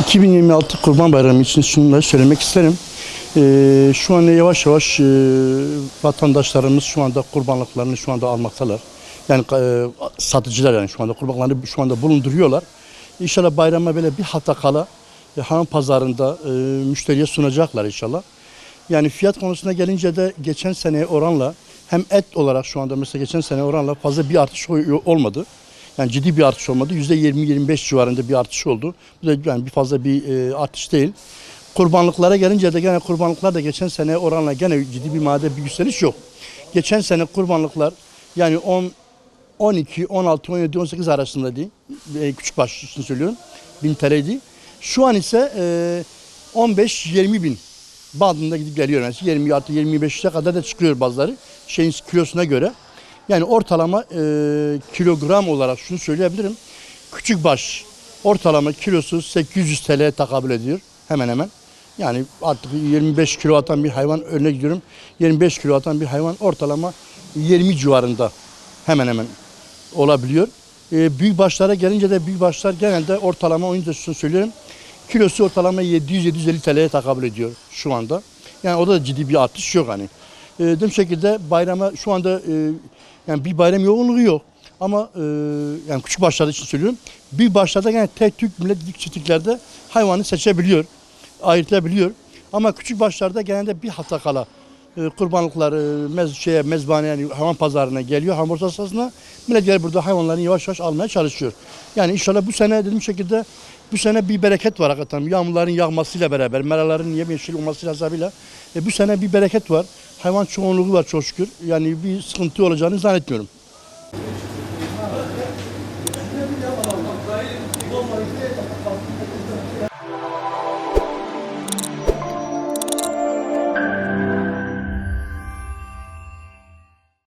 2026 Kurban Bayramı için şunları söylemek isterim. Şu an yavaş yavaş vatandaşlarımız şu anda kurbanlıklarını şu anda almaktalar. Yani satıcılar yani şu anda kurbanlarını şu anda bulunduruyorlar. İnşallah bayrama böyle bir hafta kala hayvan pazarında müşteriye sunacaklar inşallah. Yani fiyat konusuna gelince de geçen seneye oranla hem et olarak şu anda mesela geçen sene oranla fazla bir artış olmadı. Yani ciddi bir artış olmadı. %20-25 civarında bir artış oldu. Bu da yani bir fazla bir artış değil. Kurbanlıklara gelince de gene kurbanlıklar da geçen sene oranla gene ciddi bir madde bir yükseliş yok. Geçen sene kurbanlıklar yani 12, 16, 17, 18 arasındaydı. Küçük baş için söylüyorum. 1000 TL'ydi. Şu an ise 15-20 bin bandında gidip geliyor. Yani 20 artı 25'e kadar da çıkıyor bazıları. Şeyin kilosuna göre. Yani ortalama kilogram olarak şunu söyleyebilirim. Küçük baş ortalama kilosu 800 TL'ye tekabül ediyor. Hemen hemen. Yani artık 25 kilo atan bir hayvan örnek diyorum. 25 kilo atan bir hayvan ortalama 20 civarında hemen hemen olabiliyor. Büyük başlara gelince de büyük başlar genelde ortalama onu da söylüyorum. Kilosu ortalama 700-750 TL'ye tekabül ediyor şu anda. Yani orada da ciddi bir artış yok hani. Dediğim şekilde bayrama şu anda yani bir bayram yoğunluğu yok. Ama yani küçük başlarda için söylüyorum. Büyük başlarda yani tek tük millet çiftliklerde hayvanı seçebiliyor, ayırtabiliyor. Ama küçük başlarda genelde bir hafta kala kurbanlıklar mezbahane yani hayvan pazarına geliyor. Hayvan borsasına millet gelip burada hayvanlarını yavaş yavaş almaya çalışıyor. Yani inşallah bu sene dediğim şekilde bu sene bir bereket var hakikaten. Yağmurların yağmasıyla beraber, meraların yemyeşil olmasıyla hesabıyla bu sene bir bereket var. Hayvan çoğunluğu var çok şükür. Yani bir sıkıntı olacağını zannetmiyorum.